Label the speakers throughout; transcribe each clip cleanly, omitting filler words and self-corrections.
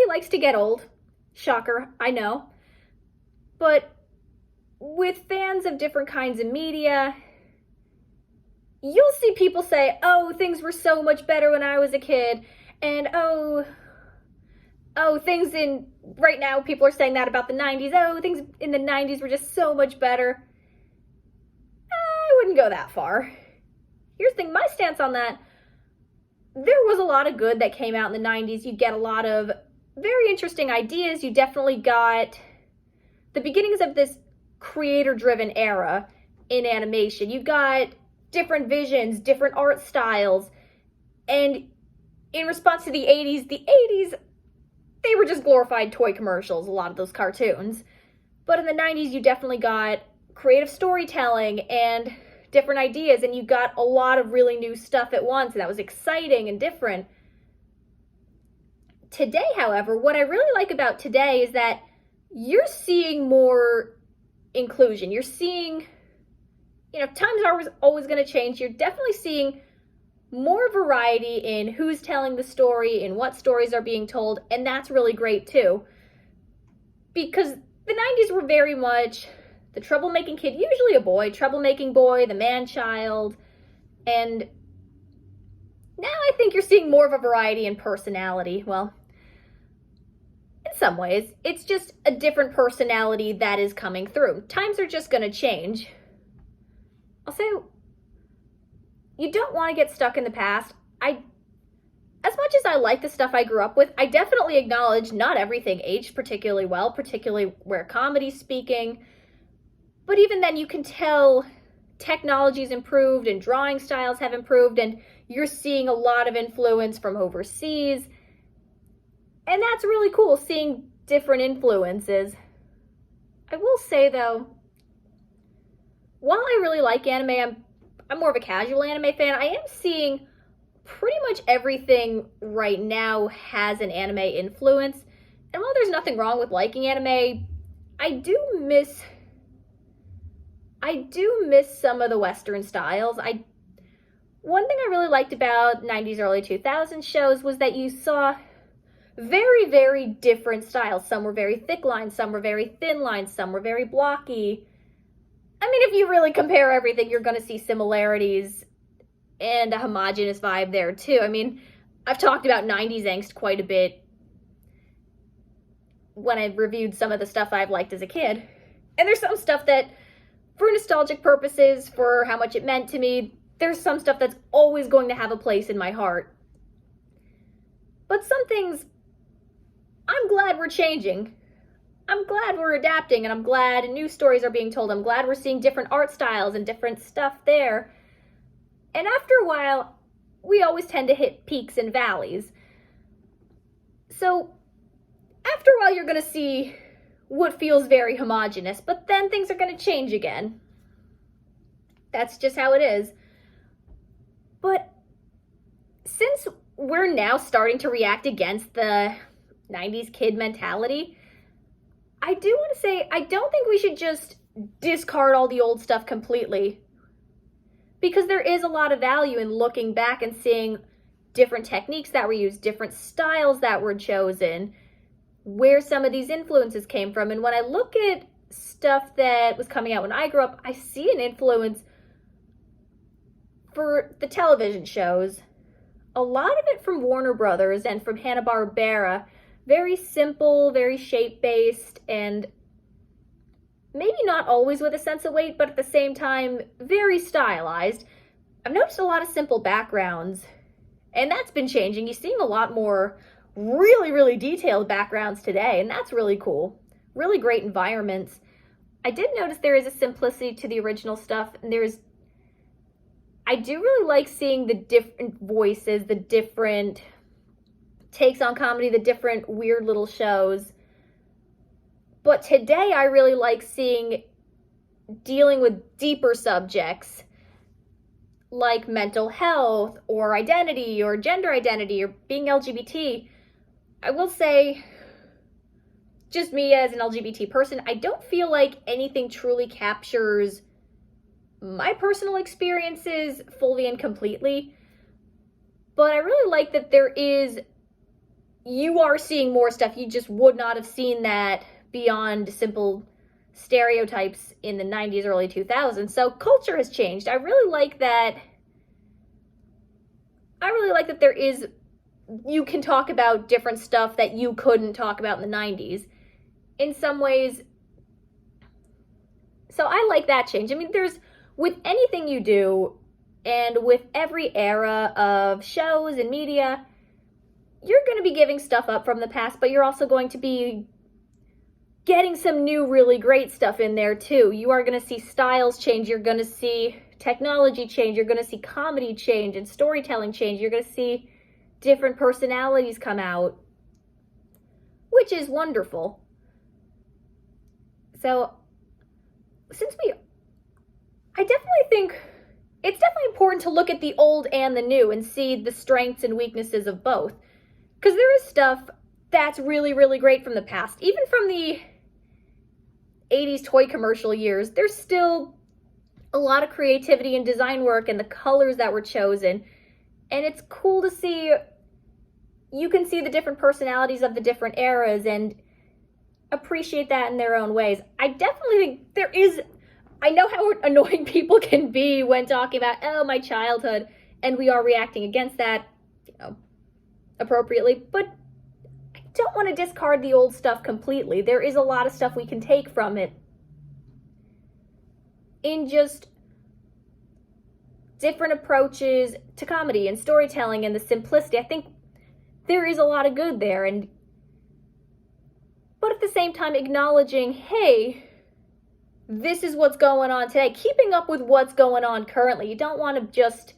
Speaker 1: likes to get old. Shocker, I know. But with fans of different kinds of media, you'll see people say, oh, things were so much better when I was a kid. And things in right now, people are saying that about the 90s. Oh, things in the 90s were just so much better. I wouldn't go that far. Here's the thing, my stance on that, there was a lot of good that came out in the 90s. You get a lot of very interesting ideas. You definitely got the beginnings of this creator-driven era in animation. You got different visions, different art styles, and in response to the 80s, they were just glorified toy commercials, a lot of those cartoons. But in the 90s, you definitely got creative storytelling and different ideas, and you got a lot of really new stuff at once, and that was exciting and different. Today, however, what I really like about today is that you're seeing more inclusion. You're seeing, times are always going to change. You're definitely seeing more variety in who's telling the story and what stories are being told, and that's really great too. Because the 90s were very much the troublemaking kid, usually a boy, troublemaking boy, the man-child, and now I think you're seeing more of a variety in personality. Well, in some ways, it's just a different personality that is coming through. Times are just going to change. I'll say, you don't want to get stuck in the past. As much as I like the stuff I grew up with, I definitely acknowledge not everything aged particularly well, particularly where comedy's speaking. But even then, you can tell technology's improved and drawing styles have improved, and you're seeing a lot of influence from overseas. And that's really cool, seeing different influences. I will say, though, while I really like anime, I'm more of a casual anime fan, I am seeing pretty much everything right now has an anime influence. And while there's nothing wrong with liking anime, I do miss some of the Western styles. One thing I really liked about 90s, early 2000s shows was that you saw very, very different styles. Some were very thick lines, some were very thin lines, some were very blocky. I mean, if you really compare everything, you're going to see similarities and a homogenous vibe there too. I mean, I've talked about 90s angst quite a bit when I reviewed some of the stuff I've liked as a kid. And there's some stuff that, for nostalgic purposes, for how much it meant to me, there's some stuff that's always going to have a place in my heart. But some things, I'm glad we're changing. I'm glad we're adapting, and I'm glad new stories are being told. I'm glad we're seeing different art styles and different stuff there. And after a while, we always tend to hit peaks and valleys. So after a while, you're going to see what feels very homogenous, but then things are going to change again. That's just how it is. But since we're now starting to react against the 90s kid mentality, I do want to say, I don't think we should just discard all the old stuff completely. Because there is a lot of value in looking back and seeing different techniques that were used, different styles that were chosen, where some of these influences came from. And when I look at stuff that was coming out when I grew up, I see an influence for the television shows. A lot of it from Warner Brothers and from Hanna-Barbera. Very simple, very shape-based, and maybe not always with a sense of weight, but at the same time, very stylized. I've noticed a lot of simple backgrounds, and that's been changing. You're seeing a lot more really, really detailed backgrounds today, and that's really cool. Really great environments. I did notice there is a simplicity to the original stuff, and I do really like seeing the different voices, the different takes on comedy, the different weird little shows. But today I really like dealing with deeper subjects like mental health or identity or gender identity or being LGBT. I will say, just me as an LGBT person, I don't feel like anything truly captures my personal experiences fully and completely. But I really like that there is you are seeing more stuff. You just would not have seen that beyond simple stereotypes in the 90s, early 2000s. So culture has changed. I really like that there is, you can talk about different stuff that you couldn't talk about in the 90s in some ways. So I like that change. I mean, there's, with anything you do and with every era of shows and media, you're going to be giving stuff up from the past, but you're also going to be getting some new really great stuff in there too. You are going to see styles change. You're going to see technology change. You're going to see comedy change and storytelling change. You're going to see different personalities come out, which is wonderful. So I definitely think it's definitely important to look at the old and the new and see the strengths and weaknesses of both. Because there is stuff that's really, really great from the past. Even from the 80s toy commercial years, there's still a lot of creativity and design work and the colors that were chosen. And it's cool to see, you can see the different personalities of the different eras and appreciate that in their own ways. I definitely think there is, I know how annoying people can be when talking about, oh, my childhood, and we are reacting against that, appropriately, but I don't want to discard the old stuff completely. There is a lot of stuff we can take from it in just different approaches to comedy and storytelling and the simplicity. I think there is a lot of good there, but at the same time acknowledging, hey, this is what's going on today, keeping up with what's going on currently. You don't want to just,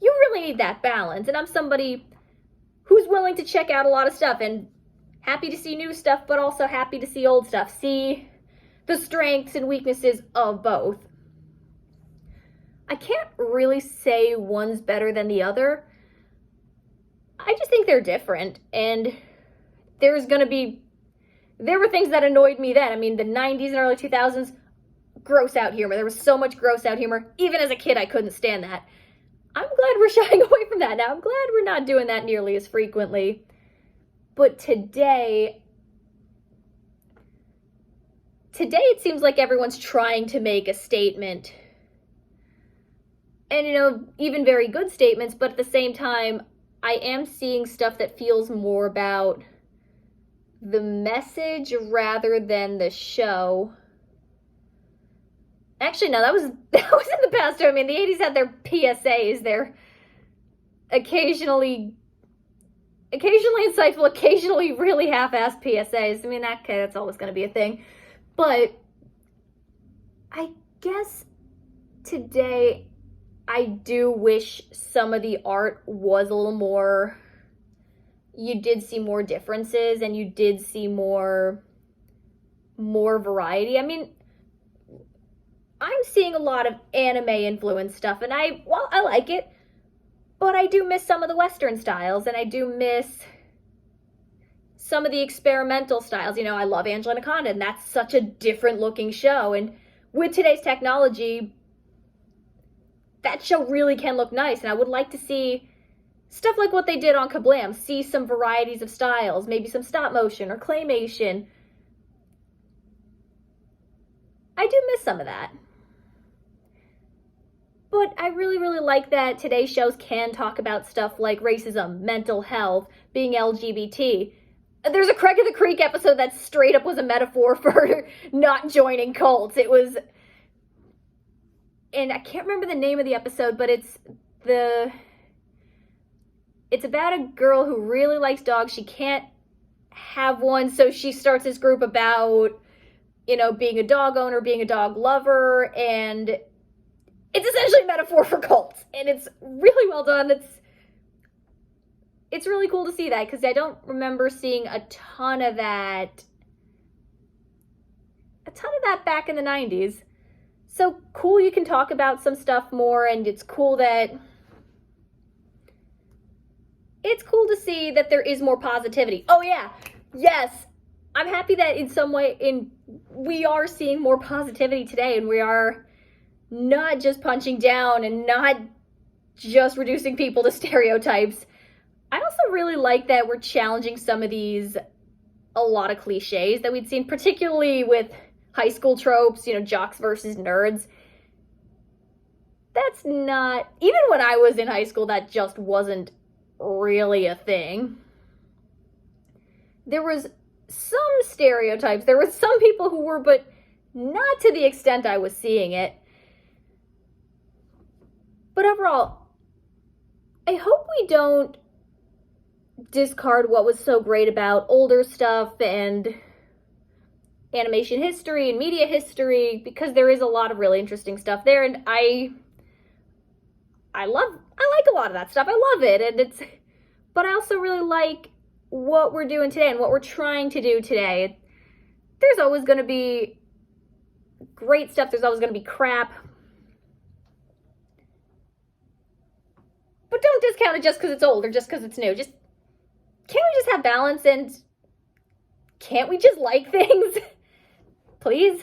Speaker 1: you really need that balance. And I'm somebody who's willing to check out a lot of stuff and happy to see new stuff, but also happy to see old stuff, see the strengths and weaknesses of both. I can't really say one's better than the other. I just think they're different, and there were things that annoyed me then. I mean, the 90s and early 2000s, gross out humor. There was so much gross out humor. Even as a kid, I couldn't stand that. I'm glad we're shying away from that now. I'm glad we're not doing that nearly as frequently. But today it seems like everyone's trying to make a statement. And, even very good statements, but at the same time, I am seeing stuff that feels more about the message rather than the show. Actually, no, that was in the past. I mean, the 80s had their PSAs. They're occasionally insightful, occasionally really half-assed PSAs. I mean, that's always going to be a thing. But I guess today I do wish some of the art was a little more, you did see more differences and you did see more variety. I mean, I'm seeing a lot of anime influenced stuff, and I like it, but I do miss some of the Western styles, and I do miss some of the experimental styles. I love AmazzonKane's, and that's such a different looking show, and with today's technology, that show really can look nice, and I would like to see stuff like what they did on Kablam, see some varieties of styles, maybe some stop motion or claymation. I do miss some of that. But I really, really like that today's shows can talk about stuff like racism, mental health, being LGBT. There's a Craig of the Creek episode that straight up was a metaphor for not joining cults. And I can't remember the name of the episode, but it's about a girl who really likes dogs. She can't have one, so she starts this group about, being a dog owner, being a dog lover, and it's essentially a metaphor for cults, and it's really well done. It's really cool to see that, because I don't remember seeing a ton of that back in the 90s. So cool you can talk about some stuff more, and it's cool to see that there is more positivity. Oh yeah, yes, I'm happy that in some way we are seeing more positivity today, and we are not just punching down and not just reducing people to stereotypes. I also really like that we're challenging some of these, a lot of cliches that we'd seen, particularly with high school tropes, jocks versus nerds. That's not, even when I was in high school, that just wasn't really a thing. There was some stereotypes. There were some people who were, but not to the extent I was seeing it. But overall, I hope we don't discard what was so great about older stuff and animation history and media history, because there is a lot of really interesting stuff there, and I like a lot of that stuff. I love it, but I also really like what we're doing today and what we're trying to do today. There's always going to be great stuff. There's always going to be crap. But don't discount it just because it's old or just because it's new. Can't we just have balance, and can't we just like things? Please?